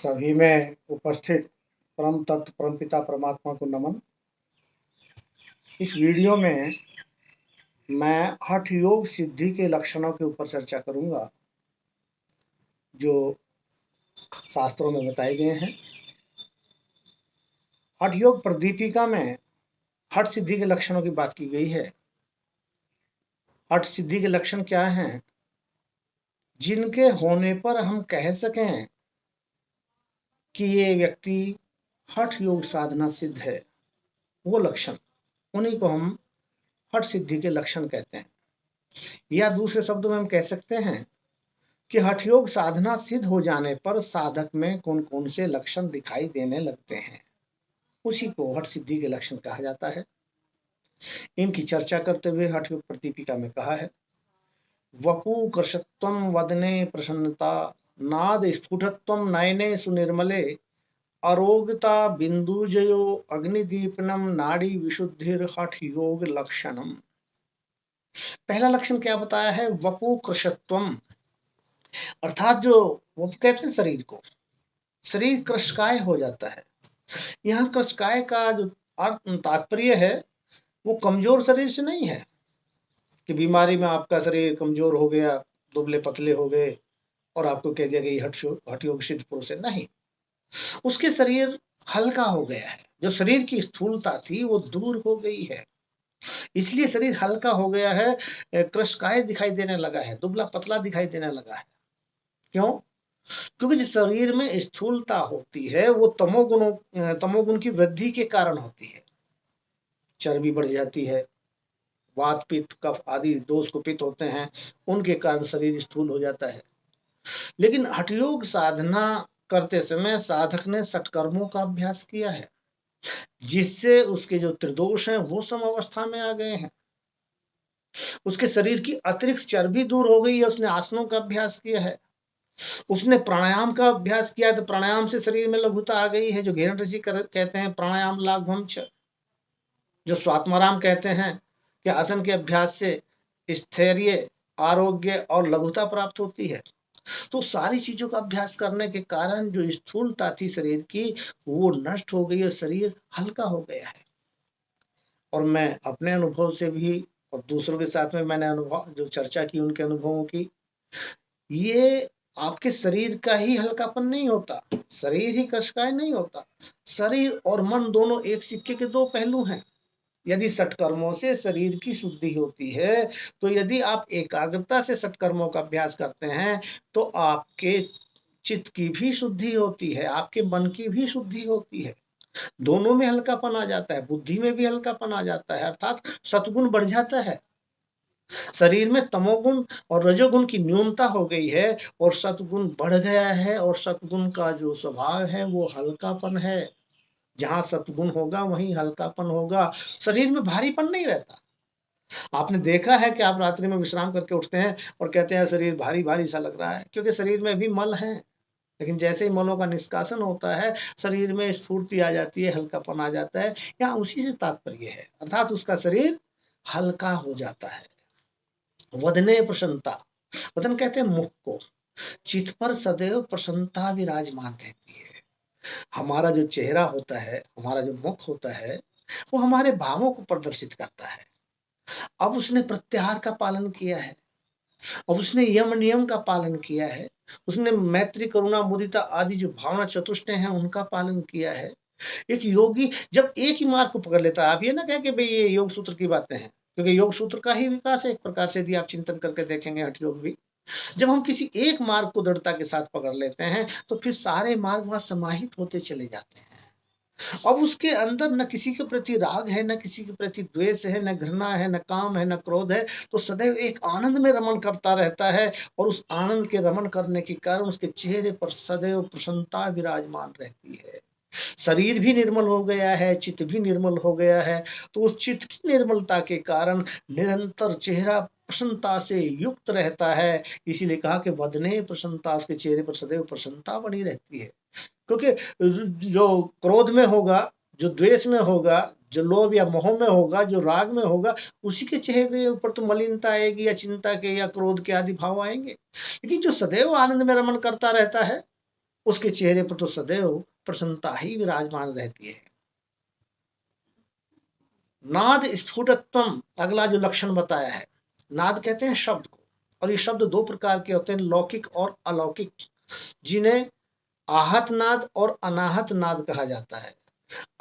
सभी में उपस्थित परम तत्व परम पिता परमात्मा को नमन। इस वीडियो में मैं हठ योग सिद्धि के लक्षणों के ऊपर चर्चा करूंगा जो शास्त्रों में बताए गए हैं। हठ योग प्रदीपिका में हठ सिद्धि के लक्षणों की बात की गई है। हठ सिद्धि के लक्षण क्या हैं जिनके होने पर हम कह सकें कि ये व्यक्ति हठ योग साधना सिद्ध है। वो लक्षण, उन्हीं को हम हठ सिद्धि के लक्षण कहते हैं। या दूसरे शब्दों में हम कह सकते हैं कि हठ योग साधना सिद्ध हो जाने पर साधक में कौन कौन से लक्षण दिखाई देने लगते हैं, उसी को हठ सिद्धि के लक्षण कहा जाता है। इनकी चर्चा करते हुए हठ योग प्रदीपिका में कहा है, वपु कृशत्वम वदने प्रसन्नता नाद स्फुटत्वम नयने सुनिर्मले अरोगता बिंदुजयो अग्निदीपनम नाड़ी विशुद्धिर हठ योग लक्षणम। पहला लक्षण क्या बताया है? वपु कृशत्वम, अर्थात जो वो कहते हैं शरीर कृशकाय हो जाता है। यहाँ कृशकाय का जो तात्पर्य है वो कमजोर शरीर से नहीं है कि बीमारी में आपका शरीर कमजोर हो गया, दुबले पतले हो गए और आपको कह दिया गया हठ योग सिद्ध पुरुष है। नहीं, उसके शरीर हल्का हो गया है। जो शरीर की स्थूलता थी वो दूर हो गई है, इसलिए शरीर हल्का हो गया है, कृशकाय दिखाई देने लगा है, दुबला पतला दिखाई देने लगा है। क्यों? क्योंकि जिस शरीर में स्थूलता होती है वो तमोगुण की वृद्धि के कारण होती है। चर्बी बढ़ जाती है, वात पित्त कफ आदि दोष कुपित होते हैं, उनके कारण शरीर स्थूल हो जाता है। लेकिन हठयोग साधना करते समय साधक ने सटकर्मों का अभ्यास किया है, जिससे उसके जो त्रिदोष हैं वो सम अवस्था में आ गए हैं। उसके शरीर की अतिरिक्त चर्बी दूर हो गई है। उसने आसनों का अभ्यास किया है, उसने प्राणायाम का अभ्यास किया, तो प्राणायाम से शरीर में लघुता आ गई है। जो घेरण ऋषि कहते हैं प्राणायाम लाघवम च, जो स्वात्माराम कहते हैं कि आसन के अभ्यास से स्थैर्य, आरोग्य और लघुता प्राप्त होती है। तो सारी चीजों का अभ्यास करने के कारण जो स्थूलता थी शरीर की वो नष्ट हो गई और शरीर हल्का हो गया है। और मैं अपने अनुभव से भी और दूसरों के साथ में मैंने अनुभव जो चर्चा की उनके अनुभवों की, ये आपके शरीर का ही हल्कापन नहीं होता, शरीर ही कृशकाय नहीं होता। शरीर और मन दोनों एक सिक्के के दो पहलू हैं। यदि सत्कर्मों से शरीर की शुद्धि होती है, तो यदि आप एकाग्रता से सत्कर्मों का अभ्यास करते हैं तो आपके चित्त की भी शुद्धि होती है, आपके मन की भी शुद्धि होती है। दोनों में हल्कापन आ जाता है, बुद्धि में भी हल्कापन आ जाता है, अर्थात सतगुण बढ़ जाता है। शरीर में तमोगुण और रजोगुण की न्यूनता हो गई है और सतगुण बढ़ गया है, और सतगुण का जो स्वभाव है वो हल्कापन है। जहां सतगुण होगा वहीं हल्कापन होगा, शरीर में भारीपन नहीं रहता। आपने देखा है कि आप रात्रि में विश्राम करके उठते हैं और कहते हैं शरीर भारी भारी सा लग रहा है, क्योंकि शरीर में भी मल है। लेकिन जैसे ही मलों का निष्कासन होता है शरीर में स्फूर्ति आ जाती है, हल्कापन आ जाता है। यहाँ उसी से तात्पर्य है, अर्थात उसका शरीर हल्का हो जाता है। वदने प्रसन्नता, वदन कहते हैं मुख को, चित्त पर सदैव प्रसन्नता विराजमान रहती है। हमारा जो चेहरा होता है, हमारा जो मुख होता है, वो हमारे भावों को प्रदर्शित करता है। अब उसने प्रत्याहार का पालन किया है, अब उसने यम नियम का पालन किया है, उसने मैत्री करुणा मुदिता आदि जो भावना चतुष्टय हैं उनका पालन किया है। एक योगी जब एक ही मार्ग को पकड़ लेता है, आप ये ना कहें कि भाई ये योग सूत्र की बातें हैं, क्योंकि योग सूत्र का ही विकास है एक प्रकार से। यदि आप चिंतन करके देखेंगे हठ योग भी, जब हम किसी एक मार्ग को दृढ़ता के साथ पकड़ लेते हैं तो फिर सारे मार्ग वहां समाहित होते चले जाते हैं। अब उसके अंदर न किसी के प्रति राग है, न किसी के प्रति द्वेष है, न घृणा है, न काम है, न क्रोध है। तो सदैव एक आनंद में रमण करता रहता है, और उस आनंद के रमण करने के कारण उसके चेहरे पर सदैव प्रसन्नता विराजमान रहती है। शरीर भी निर्मल हो गया है, चित्त भी निर्मल हो गया है। तो उस चित्त की निर्मलता के कारण निरंतर चेहरा प्रसन्नता से युक्त रहता है। इसीलिए कहा कि वदने प्रसन्नता, उसके चेहरे पर सदैव प्रसन्नता बनी रहती है। क्योंकि जो क्रोध में होगा, जो द्वेष में होगा, जो लोभ या मोह में होगा, जो राग में होगा, उसी के चेहरे के ऊपर तो मलिनता आएगी, या चिंता के या क्रोध के आदि भाव आएंगे। लेकिन जो सदैव आनंद में रमण करता रहता है, उसके चेहरे पर तो सदैव प्रसन्नता ही विराजमान रहती है। नाद स्फुटत्वम, अगला जो लक्षण बताया है, नाद कहते हैं शब्द को, और ये शब्द दो प्रकार के होते हैं, लौकिक और अलौकिक, जिन्हें आहत नाद और अनाहत नाद कहा जाता है।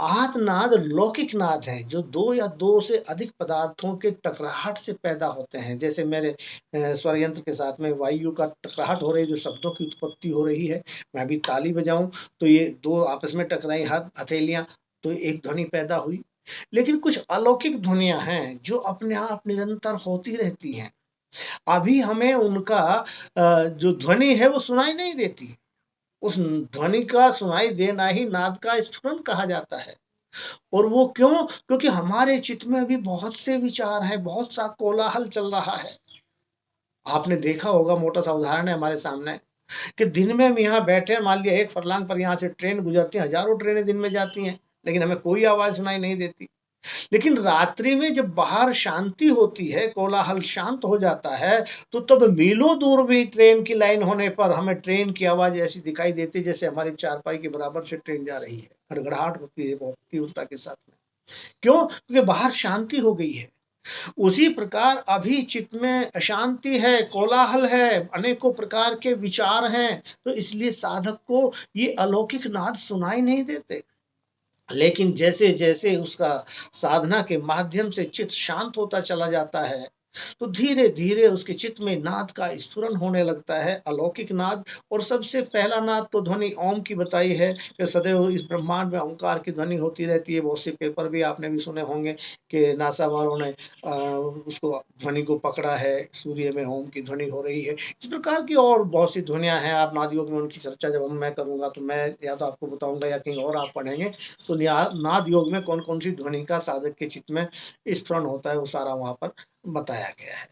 आहत नाद लौकिक नाद है जो दो या दो से अधिक पदार्थों के टकराहट से पैदा होते हैं। जैसे मेरे स्वर यंत्र के साथ में वायु का टकराहट हो रही है, जो शब्दों की उत्पत्ति हो रही है, मैं अभी ताली बजाऊं तो ये दो आपस में टकराई हाथ हथेलियां, तो एक ध्वनि पैदा हुई। लेकिन कुछ अलौकिक ध्वनियां हैं जो अपने आप निरंतर होती रहती हैं, अभी हमें उनका जो ध्वनि है वो सुनाई नहीं देती। उस ध्वनि का सुनाई देना ही नाद का स्फुरन कहा जाता है। और वो क्यों? क्योंकि हमारे चित्त में अभी बहुत से विचार हैं, बहुत सा कोलाहल चल रहा है। आपने देखा होगा, मोटा सा उदाहरण है हमारे सामने, कि दिन में हम यहाँ बैठे हैं, मान लिया एक फरलांग पर यहाँ से ट्रेन गुजरती है, हजारों ट्रेनें दिन में जाती हैं, लेकिन हमें कोई आवाज सुनाई नहीं देती। लेकिन रात्रि में जब बाहर शांति होती है, कोलाहल शांत हो जाता है, तो तब मीलों दूर भी ट्रेन की लाइन होने पर हमें ट्रेन की आवाज ऐसी दिखाई देती है जैसे हमारी चारपाई के बराबर से ट्रेन जा रही है, गड़गड़ाहट होती है बहुत तीव्रता के साथ में। क्यों? क्योंकि बाहर शांति हो गई है। उसी प्रकार अभी चित्त में अशांति है, कोलाहल है, अनेकों प्रकार के विचार हैं, तो इसलिए साधक को ये अलौकिक नाद सुनाई नहीं देते। लेकिन जैसे जैसे उसका साधना के माध्यम से चित्त शांत होता चला जाता है, तो धीरे धीरे उसके चित्त में नाद का स्फुरन होने लगता है, अलौकिक नाद। और सबसे पहला नाद तो ध्वनि ओम की बताई है कि सदैव इस ब्रह्मांड में ओंकार की ध्वनि होती रहती है। बहुत से पेपर भी आपने भी सुने होंगे कि नासा वालों ने उसको ध्वनि को पकड़ा है, सूर्य में ओम की ध्वनि हो रही है। इस प्रकार की और बहुत सी ध्वनियां हैं। आप नाद योग में उनकी चर्चा जब मैं करूंगा तो मैं या तो आपको बताऊंगा या कहीं और आप पढ़ेंगे, तो नाद योग में कौन कौन सी ध्वनि का साधक के चित्त में स्फुरन होता है वो सारा वहां पर बताया गया है।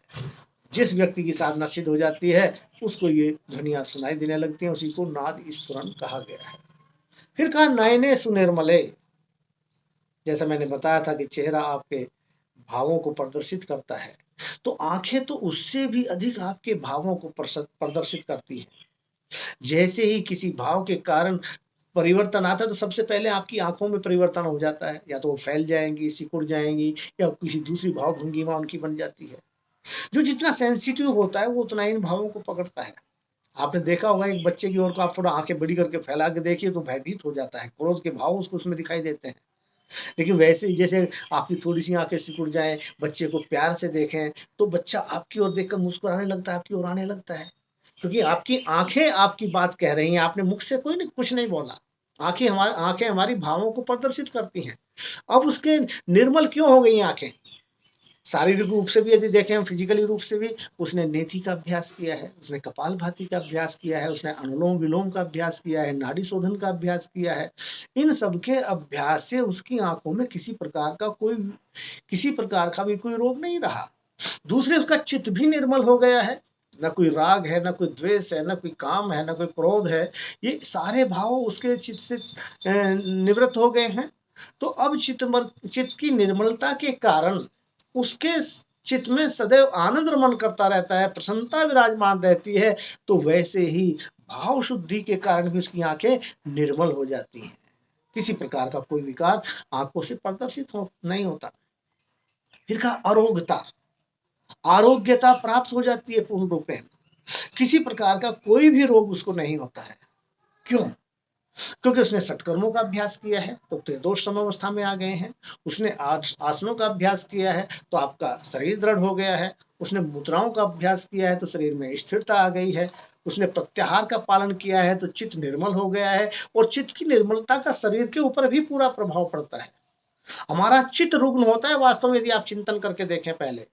जिस व्यक्ति की साधना सिद्ध हो जाती है उसको ये ध्वनियां सुनाई देने लगती हैं, उसी को नाद स्फुरन कहा गया है। फिर कहा नयने सुनिर्मले, जैसा मैंने बताया था कि चेहरा आपके भावों को प्रदर्शित करता है, तो आंखें तो उससे भी अधिक आपके भावों को प्रदर्शित करती है। जैसे ही किसी भाव के कारण परिवर्तन आता है तो सबसे पहले आपकी आंखों में परिवर्तन हो जाता है, या तो वो फैल जाएंगी, सिकुड़ जाएंगी, या किसी दूसरी भाव भंगिमा उनकी बन जाती है। जो जितना सेंसिटिव होता है वो उतना इन भावों को पकड़ता है। आपने देखा होगा एक बच्चे की ओर को आप थोड़ा आंखें बड़ी करके फैला के देखिए तो भयभीत हो जाता है, क्रोध के भाव उसको उसमें दिखाई देते हैं। लेकिन वैसे ही जैसे आपकी थोड़ी सी आंखें सिकुड़ जाएं, बच्चे को प्यार से देखें, तो बच्चा आपकी ओर देखकर मुस्कुराने लगता है, आपकी ओर आने लगता है, क्योंकि आपकी आंखें आपकी बात कह रही हैं। आपने मुख से कोई नहीं कुछ नहीं बोला, आंखें हमारी भावों को प्रदर्शित करती हैं। अब उसके निर्मल क्यों हो गई आंखें? शारीरिक रूप से भी यदि देखें, हम फिजिकली रूप से भी, उसने नेति का अभ्यास किया है, उसने कपालभाति का अभ्यास किया है, उसने अनुलोम विलोम का अभ्यास किया है, नाड़ी शोधन का अभ्यास किया है। इन सबके अभ्यास से उसकी आंखों में किसी प्रकार का भी कोई रोग नहीं रहा। दूसरे, उसका चित्त भी निर्मल हो गया है, न कोई राग है, न कोई द्वेष है, न कोई काम है, न कोई क्रोध है। ये सारे भाव उसके चित्त से निवृत्त हो गए हैं। तो अब चित्त की निर्मलता के कारण उसके चित्त में सदैव आनंद रमन करता रहता है, प्रसन्नता विराजमान रहती है। तो वैसे ही भाव शुद्धि के कारण भी उसकी आंखें निर्मल हो जाती हैं, किसी प्रकार का कोई विकार आंखों से प्रदर्शित नहीं होता। फिर कहा अरोगता, आरोग्यता प्राप्त हो जाती है पूर्ण रूप में, किसी प्रकार का कोई भी रोग उसको नहीं होता है। क्यों? क्योंकि उसने सत्कर्मों का अभ्यास किया है तो त्रिदोष समावस्था में आ गए हैं। उसने आसनों का अभ्यास किया है तो आपका शरीर दृढ़ हो गया है। उसने मुद्राओं का अभ्यास किया है तो शरीर में स्थिरता आ गई है। उसने प्रत्याहार का पालन किया है तो चित्त निर्मल हो गया है। और चित्त की निर्मलता का शरीर के ऊपर भी पूरा प्रभाव पड़ता है। हमारा चित्त रुग्ण होता है वास्तव में, यदि आप चिंतन करके देखें, पहले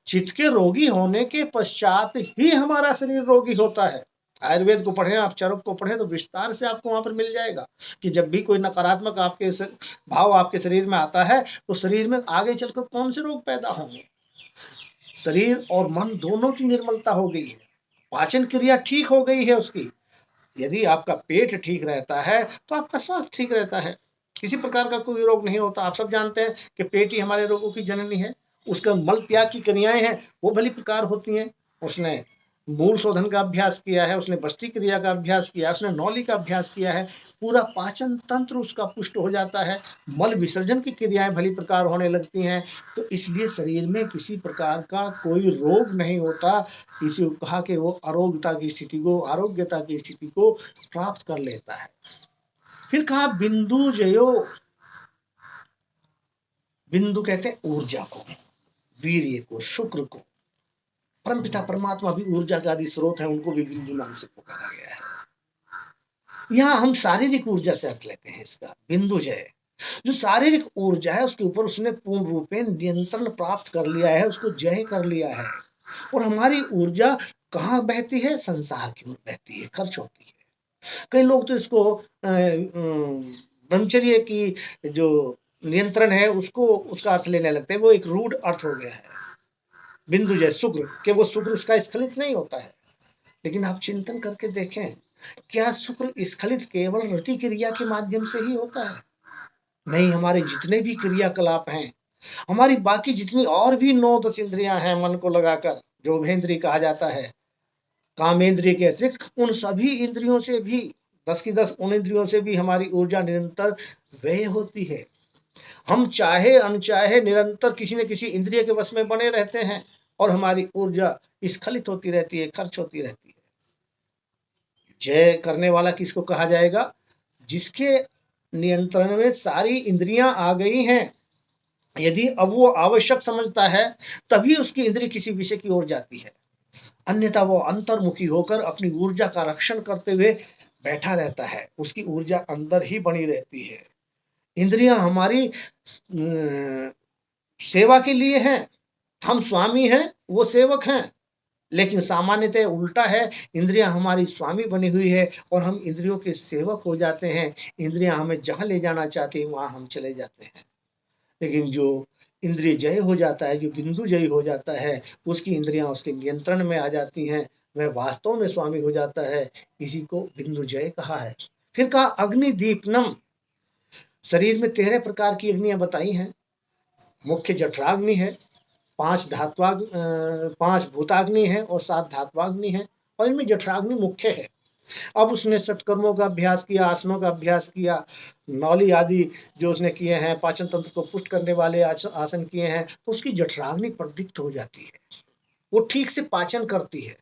चित्त के रोगी होने के पश्चात ही हमारा शरीर रोगी होता है। आयुर्वेद को पढ़ें, आप चरक को पढ़ें, तो विस्तार से आपको वहां पर मिल जाएगा कि जब भी कोई नकारात्मक आपके भाव आपके शरीर में आता है तो शरीर में आगे चलकर कौन से रोग पैदा होंगे। शरीर और मन दोनों की निर्मलता हो गई है, पाचन क्रिया ठीक हो गई है उसकी। यदि आपका पेट ठीक रहता है तो आपका स्वास्थ्य ठीक रहता है, किसी प्रकार का कोई रोग नहीं होता। आप सब जानते हैं कि पेट ही हमारे रोगों की जननी है। उसका मल त्याग की क्रियाएं हैं वो भली प्रकार होती हैं। उसने मूल शोधन का अभ्यास किया है, उसने बस्ती क्रिया का अभ्यास किया है, उसने नौली का अभ्यास किया है, पूरा पाचन तंत्र उसका पुष्ट हो जाता है, मल विसर्जन की क्रियाएं भली प्रकार होने लगती हैं। तो इसलिए शरीर में किसी प्रकार का कोई रोग नहीं होता। किसी को कहा कि वो आरोग्यता की स्थिति को, आरोग्यता की स्थिति को प्राप्त कर लेता है। फिर कहा बिंदु जयो, बिंदु कहते हैं ऊर्जा को, वीर्य को, शुक्र को। परमपिता परमात्मा भी ऊर्जा का आदि स्रोत है, उनको भी बिंदु नाम से पुकारा गया है। यहाँ हम शारीरिक ऊर्जा से अर्थ लेते हैं इसका, बिंदु जय। जो शारीरिक ऊर्जा है उसके ऊपर उसने पूर्ण रूप में नियंत्रण प्राप्त कर लिया है, उसको जय कर लिया है। और हमारी ऊर्जा कहाँ बहती है? संसार की ओर बहती है, खर्च होती है। कई लोग तो इसको ब्रह्मचर्य की जो नियंत्रण है उसको, उसका अर्थ लेने लगते हैं। वो एक रूढ़ अर्थ हो गया है बिंदु जय शुक्र, कि वो शुक्र उसका स्खलित नहीं होता है। लेकिन आप चिंतन करके देखें, क्या शुक्र स्खलित केवल रति क्रिया के माध्यम से ही होता है? नहीं, हमारे जितने भी क्रियाकलाप हैं, हमारी बाकी जितनी और भी 9-10 इंद्रियां हैं मन को लगाकर, जो भेंद्रिय कहा जाता है, कामेंद्रिय के अतिरिक्त उन सभी इंद्रियों से भी 10 की 10 उन इंद्रियों से भी हमारी ऊर्जा निरंतर व्यय होती है। हम चाहे अनचाहे निरंतर किसी न किसी इंद्रिय के वश में बने रहते हैं और हमारी ऊर्जा स्खलित होती रहती है, खर्च होती रहती है। जय करने वाला किसको कहा जाएगा? जिसके नियंत्रण में सारी इंद्रियां आ गई हैं। यदि अब वो आवश्यक समझता है तभी उसकी इंद्रिय किसी विषय की ओर जाती है, अन्यथा वो अंतर्मुखी होकर अपनी ऊर्जा का रक्षण करते हुए बैठा रहता है, उसकी ऊर्जा अंदर ही बनी रहती है। इंद्रियां हमारी सेवा के लिए हैं, हम स्वामी हैं, वो सेवक हैं। लेकिन सामान्यतः उल्टा है, इंद्रियां हमारी स्वामी बनी हुई है और हम इंद्रियों के सेवक हो जाते हैं। इंद्रियां हमें जहां ले जाना चाहती हैं वहां हम चले जाते हैं। लेकिन जो इंद्रिय जय हो जाता है, जो बिंदु जय हो जाता है, उसकी इंद्रियां उसके नियंत्रण में आ जाती हैं, वह वास्तव में स्वामी हो जाता है। इसी को बिंदु जय कहा है। फिर कहा अग्नि दीपनम। शरीर में 13 प्रकार की अग्नियां बताई हैं। मुख्य जठराग्नि है, 5 भूताग्नि है और 7 धात्वाग्नि है, और इनमें जठराग्नि मुख्य है। अब उसने षटकर्मों का अभ्यास किया, आसनों का अभ्यास किया, नौली आदि जो उसने किए हैं, पाचन तंत्र को पुष्ट करने वाले आसन किए हैं, तो उसकी जठराग्नि प्रदीप्त हो जाती है, वो ठीक से पाचन करती है।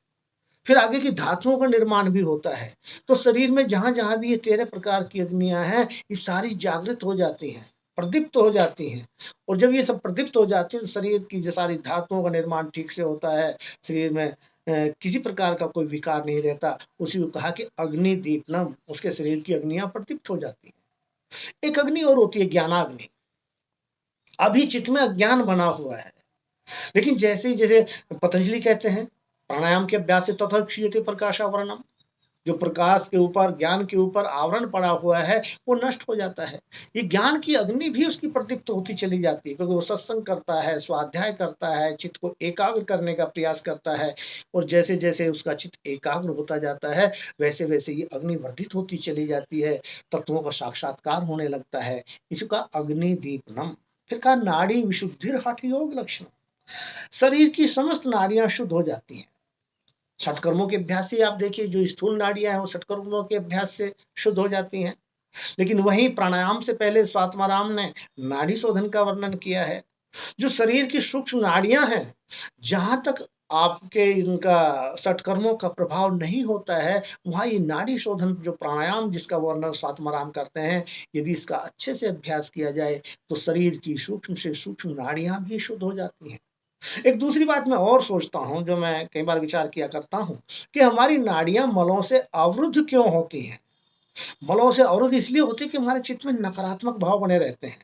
फिर आगे की धातुओं का निर्माण भी होता है। तो शरीर में जहां जहां भी ये 13 प्रकार की अग्नियां हैं, ये सारी जागृत हो जाती हैं, प्रदीप्त हो जाती हैं। और जब ये सब प्रदीप्त हो जाती है तो शरीर की जो सारी धातुओं का निर्माण ठीक से होता है, शरीर में किसी प्रकार का कोई विकार नहीं रहता। उसी को कहा कि अग्नि दीपनम, उसके शरीर की अग्नियां प्रदीप्त हो जाती हैं। एक अग्नि और होती है ज्ञानाग्नि। अभी चित्त में अज्ञान बना हुआ है, लेकिन जैसे जैसे पतंजलि कहते हैं, प्राणायाम के अभ्यास से तथा क्षीयते प्रकाशावरणम, जो प्रकाश के ऊपर, ज्ञान के ऊपर आवरण पड़ा हुआ है वो नष्ट हो जाता है। ये ज्ञान की अग्नि भी उसकी प्रदीप्त होती चली जाती है, क्योंकि वो सत्संग करता है, स्वाध्याय करता है, चित्त को एकाग्र करने का प्रयास करता है। और जैसे जैसे उसका चित्त एकाग्र होता जाता है, वैसे वैसे ये अग्नि वर्धित होती चली जाती है, तत्वों का साक्षात्कार होने लगता है। इसका अग्नि दीपनम। फिर कहा नाड़ी विशुद्धिर हठ योग लक्षण। शरीर की समस्त नाड़ियां शुद्ध हो जाती हैं। षटकर्मों के अभ्यास से आप देखिए, जो स्थूल नाड़ियां हैं वो षटकर्मों के अभ्यास से शुद्ध हो जाती हैं। लेकिन वहीं प्राणायाम से पहले स्वात्माराम ने नाड़ी शोधन का वर्णन किया है। जो शरीर की सूक्ष्म नाड़ियां हैं, जहां तक आपके इनका षटकर्मों का प्रभाव नहीं होता है, वहां ये नाड़ी शोधन जो प्राणायाम जिसका वर्णन स्वात्माराम करते हैं, यदि इसका अच्छे से अभ्यास किया जाए तो शरीर की सूक्ष्म से सूक्ष्म नाड़ियां भी शुद्ध हो जाती हैं। एक दूसरी बात मैं और सोचता हूँ, जो मैं कई बार विचार किया करता हूँ, कि हमारी नाड़ियां मलों से अवरुद्ध क्यों होती हैं? मलों से अवरुद्ध इसलिए होती है कि हमारे चित्त में नकारात्मक भाव बने रहते हैं।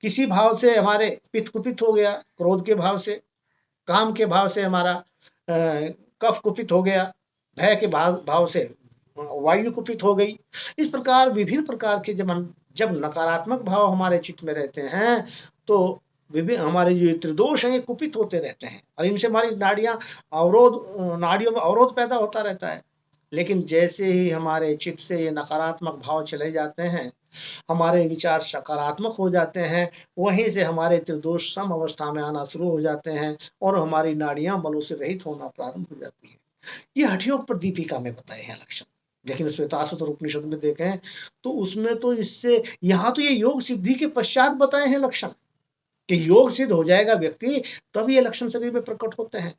किसी भाव से हमारे पित्त कुपित हो गया, क्रोध के भाव से, काम के भाव से हमारा कफ कुपित हो गया, भय के भाव से वायु कुपित हो गई। इस प्रकार विभिन्न प्रकार के जब नकारात्मक भाव हमारे चित्त में रहते हैं, तो विभिन्न हमारे जो त्रिदोष हैं ये कुपित होते रहते हैं, और इनसे हमारी नाड़ियों में अवरोध पैदा होता रहता है। लेकिन जैसे ही हमारे चित्त से ये नकारात्मक भाव चले जाते हैं, हमारे विचार सकारात्मक हो जाते हैं, वहीं से हमारे त्रिदोष सम अवस्था में आना शुरू हो जाते हैं और हमारी नाड़ियां मलों से रहित होना प्रारंभ हो जाती हैं। ये हठयोग पर दीपिका में बताए हैं लक्षण। लेकिन श्वेताश्वतर उपनिषद में देखें तो उसमें तो इससे यहाँ तो ये योग सिद्धि के पश्चात बताए हैं लक्षण कि योग सिद्ध हो जाएगा व्यक्ति तब ये लक्षण शरीर में प्रकट होते हैं।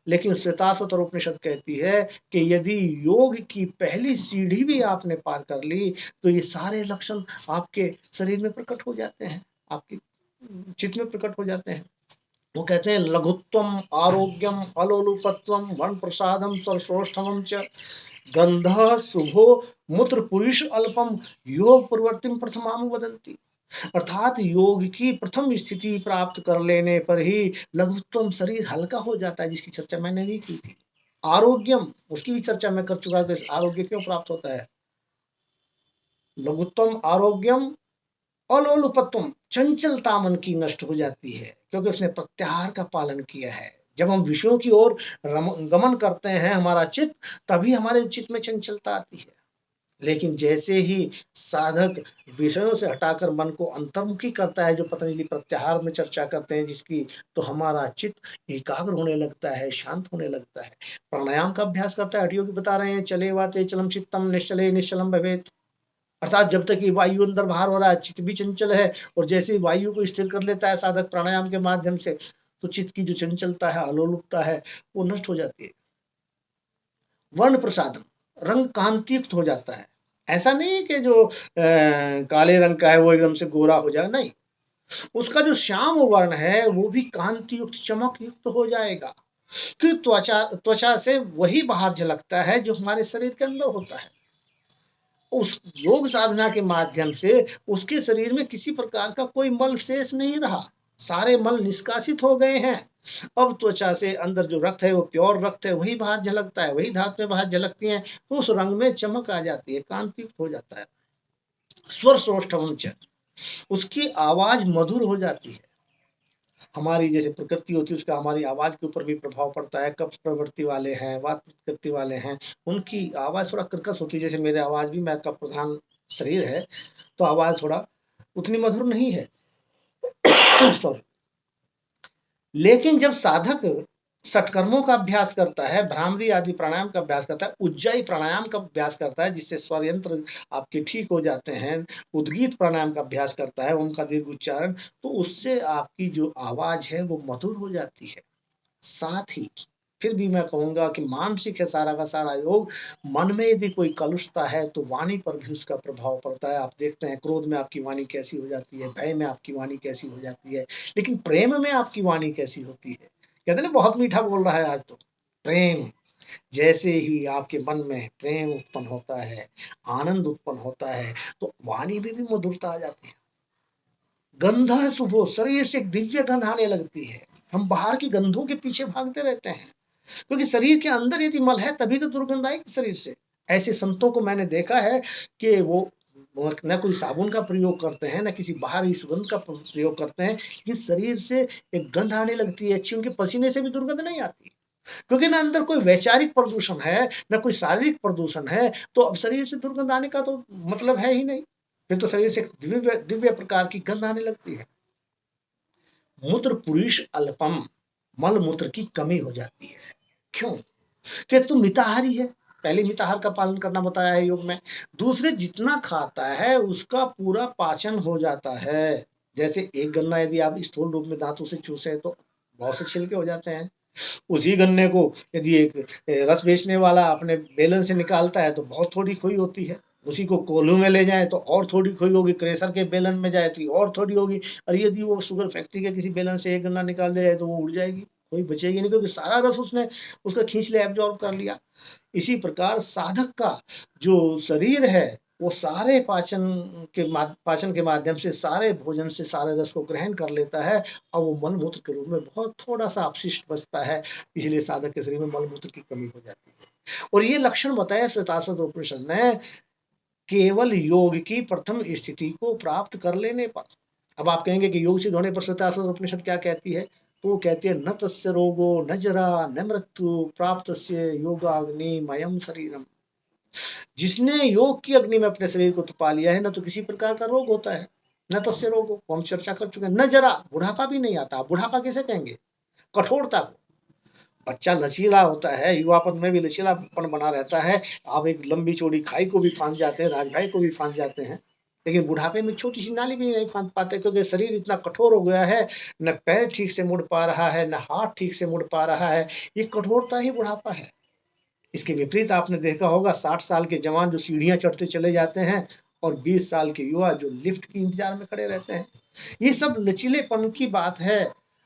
लेकिन श्वेताश्वतर उपनिषद कहती है कि यदि योग की पहली सीढ़ी भी आपने पार कर ली तो ये सारे लक्षण आपके शरीर में प्रकट हो जाते हैं, आपके चित्त में प्रकट हो जाते हैं। वो कहते हैं लघुत्वम आरोग्यम अलोलुपत्वम वन प्रसादम सर्वश्रोष्ठम च गंध शुभो मूत्र पुरुष अल्पम योग प्रवृत्तिम प्रथमाम वदंती। अर्थात योग की प्रथम स्थिति प्राप्त कर लेने पर ही लघुत्वम शरीर हल्का हो जाता है, जिसकी चर्चा मैंने भी की थी। आरोग्यम उसकी भी चर्चा मैं कर चुका हूं, आरोग्य क्यों प्राप्त होता है। लघुत्वम आरोग्यम अलोलुपत्वम चंचलता मन की नष्ट हो जाती है क्योंकि उसने प्रत्याहार का पालन किया है। जब हम विषयों की ओर गमन करते हैं हमारा चित्त, तभी हमारे चित्त में चंचलता आती है। लेकिन जैसे ही साधक विषयों से हटाकर मन को अंतर्मुखी करता है, जो पतंजलि प्रत्याहार में चर्चा करते हैं जिसकी, तो हमारा चित्त एकाग्र होने लगता है, शांत होने लगता है। प्राणायाम का अभ्यास करता है, हठयोगी बता रहे हैं चले वाते चलम चित्तम निश्चले निश्चलम भवेत। अर्थात जब तक ये वायु अंदर बाहर हो रहा है चित्त भी चंचल है, और जैसे ही वायु को स्थिर कर लेता है साधक प्राणायाम के माध्यम से, तो चित्त की जो चंचलता है, अलोलुपता है, वो नष्ट हो जाती है। वर्ण प्रसादम, रंग कांतियुक्त हो जाता है। ऐसा नहीं कि जो काले रंग का है वो एकदम से गोरा हो जाए, नहीं, उसका जो श्याम वर्ण है वो भी कांति युक्त चमक युक्त हो जाएगा। कि त्वचा से वही बाहर झलकता है जो हमारे शरीर के अंदर होता है। उस योग साधना के माध्यम से उसके शरीर में किसी प्रकार का कोई मल शेष नहीं रहा, सारे मल निष्कासित हो गए हैं। अब त्वचा से अंदर जो रक्त है वो प्योर रक्त है, वही बाहर झलकता है, वही धातुएं बाहर झलकती हैं, तो उस रंग में चमक आ जाती है, कांतियुक्त हो जाता है। स्वर श्रोष्ठम च, उसकी आवाज मधुर हो जाती है। हमारी जैसे प्रकृति होती है उसका हमारी आवाज के ऊपर भी प्रभाव पड़ता है। कफ प्रवृत्ति वाले हैं, वात प्रकृति वाले हैं, उनकी आवाज थोड़ा कर्कश होती है। जैसे मेरे आवाज भी, मैं कफ प्रधान शरीर है तो आवाज थोड़ा उतनी मधुर नहीं है। सॉरी। लेकिन जब साधक षटकर्मों का अभ्यास करता है, भ्रामरी आदि प्राणायाम का अभ्यास करता है, उज्जाई प्राणायाम का अभ्यास करता है जिससे स्वर यंत्र आपके ठीक हो जाते हैं, उद्गीत प्राणायाम का अभ्यास करता है, ओम का दीर्घ उच्चारण, तो उससे आपकी जो आवाज है वो मधुर हो जाती है। साथ ही फिर भी मैं कहूंगा कि मानसिक है सारा का सारा योग। मन में यदि कोई कलुषता है तो वाणी पर भी उसका प्रभाव पड़ता है। आप देखते हैं क्रोध में आपकी वाणी कैसी हो जाती है, भय में आपकी वाणी कैसी हो जाती है, लेकिन प्रेम में आपकी वाणी कैसी होती है। कहते ना बहुत मीठा बोल रहा है आज तो। प्रेम, जैसे ही आपके मन में प्रेम उत्पन्न होता है, आनंद उत्पन्न होता है, तो वाणी में भी मधुरता आ जाती है। गंध है सुबह, शरीर से एक दिव्य गंध आने लगती है। हम बाहर की गंधों के पीछे भागते रहते हैं, क्योंकि शरीर के अंदर यदि मल है तभी तो दुर्गंध आएगी शरीर से। ऐसे संतों को मैंने देखा है कि वो न कोई साबुन का प्रयोग करते हैं, न किसी बाहरी सुगंध का प्रयोग करते हैं, लेकिन शरीर से एक गंध आने लगती है अच्छी। उनके पसीने से भी दुर्गंध नहीं आती, क्योंकि ना अंदर कोई वैचारिक प्रदूषण है, न कोई शारीरिक प्रदूषण है, तो अब शरीर से दुर्गंध आने का तो मतलब है ही नहीं। फिर तो शरीर से दिव्य दिव्य प्रकार की गंध आने लगती है। मूत्र पुरुष अल्पम, मल मूत्र की कमी हो जाती है। क्यों? कि तू मिताहारी है, पहले मिताहार का पालन करना बताया है योग में। दूसरे, जितना खाता है उसका पूरा पाचन हो जाता है। जैसे एक गन्ना यदि आप स्थूल रूप में दांतों से चूसे तो बहुत से छिलके हो जाते हैं। उसी गन्ने को यदि एक रस बेचने वाला अपने बेलन से निकालता है तो बहुत थोड़ी खोई होती है। उसी को कोल्हू में ले जाए तो और थोड़ी खोई होगी, क्रेशर के बेलन में जाए तो और थोड़ी होगी, और यदि वो शुगर फैक्ट्री के किसी बेलन से एक गन्ना निकाल दिया जाए तो वो उड़ जाएगी, कोई बचेगी नहीं, क्योंकि सारा रस उसने उसका खींच लिया, एब्जॉर्ब कर लिया। इसी प्रकार साधक का जो शरीर है वो सारे पाचन के माध्यम से सारे भोजन से सारे रस को ग्रहण कर लेता है, और वो मल मूत्र के रूप में बहुत थोड़ा सा अपशिष्ट बचता है। इसलिए साधक के शरीर में मल मूत्र की कमी हो जाती है। और ये लक्षण बताया श्वेताश्वतर उपनिषद ने केवल योग की प्रथम स्थिति को प्राप्त कर लेने पर। अब आप कहेंगे कि योग सिद्ध होने पर श्वेताश्वतर उपनिषद क्या कहती है, तो वो कहती है न तस्य रोगो न जरा न मृत्यु प्राप्त योगाग्नि मयम शरीरम। जिसने योग की अग्नि में अपने शरीर को तपा लिया है, न तो किसी प्रकार का रोग होता है, न तस्य रोग को हम चर्चा कर चुके हैं, न जरा, बुढ़ापा भी नहीं आता। बुढ़ापा किसे कहेंगे? कठोरता को। बच्चा लचीला होता है, युवापन में भी लचीलापन बना रहता है। आप एक लंबी चौड़ी खाई को भी फांद जाते हैं, राजघाई को भी फांद जाते हैं, लेकिन बुढ़ापे में छोटी सी नाली भी नहीं फांद पाते, क्योंकि शरीर इतना कठोर हो गया है, न पैर ठीक से मुड़ पा रहा है, न हाथ ठीक से मुड़ पा रहा है। ये कठोरता ही बुढ़ापा है। इसके विपरीत आपने देखा होगा 60 साल के जवान जो सीढ़ियां चढ़ते चले जाते हैं, और 20 साल के युवा जो लिफ्ट की इंतजार में खड़े रहते हैं। ये सब लचीलेपन की बात है।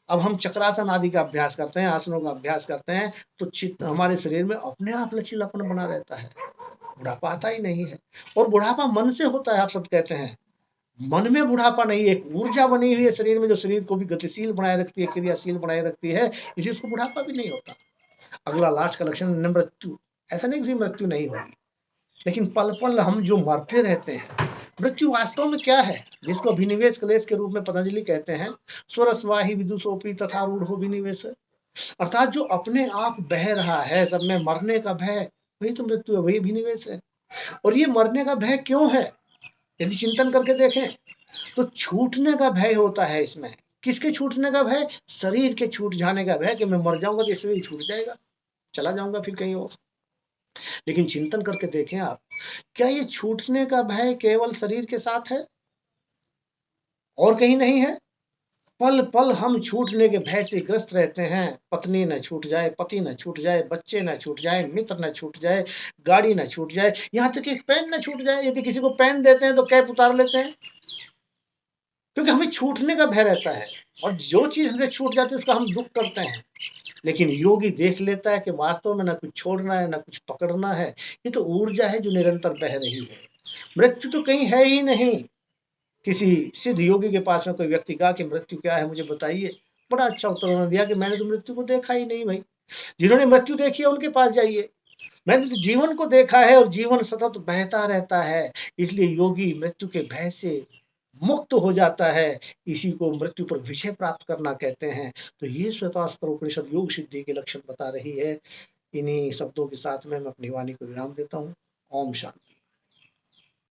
अब हम चक्रासन आदि का अभ्यास करते हैं, आसनों का अभ्यास करते हैं, तो हमारे शरीर में अपने आप लचीलापन बना रहता है, बुढ़ापा आता ही नहीं है। और बुढ़ापा मन से होता है, आप सब कहते हैं। मन में बुढ़ापा नहीं, एक ऊर्जा बनी हुई है शरीर में, जो शरीर को भी गतिशील बनाए रखती है, क्रियाशील बनाए रखती है, इसलिए उसको बुढ़ापा भी नहीं होता। अगला लास्ट का लक्षण है मृत्यु। ऐसा नहीं कि मृत्यु नहीं होगी, लेकिन पल पल हम जो मरते रहते हैं। मृत्यु वास्तव में क्या है, जिसको अभिनिवेश क्लेश के रूप में पतंजलि कहते हैं, स्वरस्वाही विदुषोपी तथा रूढ़ो विनिवेश, अर्थात जो अपने आप बह रहा है, सब में मरने का भय, वही तो मृत्यु है, वही अभिनिवेश है। और ये मरने का भय क्यों है, यदि चिंतन करके देखें तो छूटने का भय होता है इसमें। किसके छूटने का भय, शरीर के छूट जाने का भय, कि मैं मर जाऊंगा तो ये शरीर छूट जाएगा, चला जाऊंगा फिर कहीं और। लेकिन चिंतन करके देखें आप, क्या ये छूटने का भय केवल शरीर के साथ है और कहीं नहीं है? पल पल हम छूटने के भय से ग्रस्त रहते हैं। पत्नी न छूट जाए, पति न छूट जाए, बच्चे न छूट जाए, मित्र न छूट जाए, गाड़ी न छूट जाए, यहाँ तक एक पेन न छूट जाए। यदि किसी को पेन देते हैं तो कैप उतार लेते हैं, क्योंकि हमें छूटने का भय रहता है। और जो चीज हमसे छूट जाती है उसका हम दुख करते हैं। लेकिन योगी देख लेता है कि वास्तव में ना कुछ छोड़ना है, ना कुछ पकड़ना है, ये तो ऊर्जा है जो निरंतर बह रही है। मृत्यु तो कहीं है ही नहीं। किसी सिद्ध योगी के पास में कोई व्यक्ति कहा कि मृत्यु क्या है, मुझे बताइए। बड़ा अच्छा उत्तर उन्होंने दिया कि मैंने तो मृत्यु को देखा ही नहीं भाई। जिन्होंने मृत्यु देखी है उनके पास जाइए। मैंने तो जीवन को देखा है, और जीवन सतत बहता रहता है, इसलिए योगी मृत्यु के भय से मुक्त हो जाता है। इसी को मृत्यु पर विजय प्राप्त करना कहते हैं। तो ये श्वेतास्त्र उपनिषद योग सिद्धि के लक्षण बता रही है। इन्हीं शब्दों के साथ में मैं अपनी वाणी को विराम देता हूँ। ओम शांति।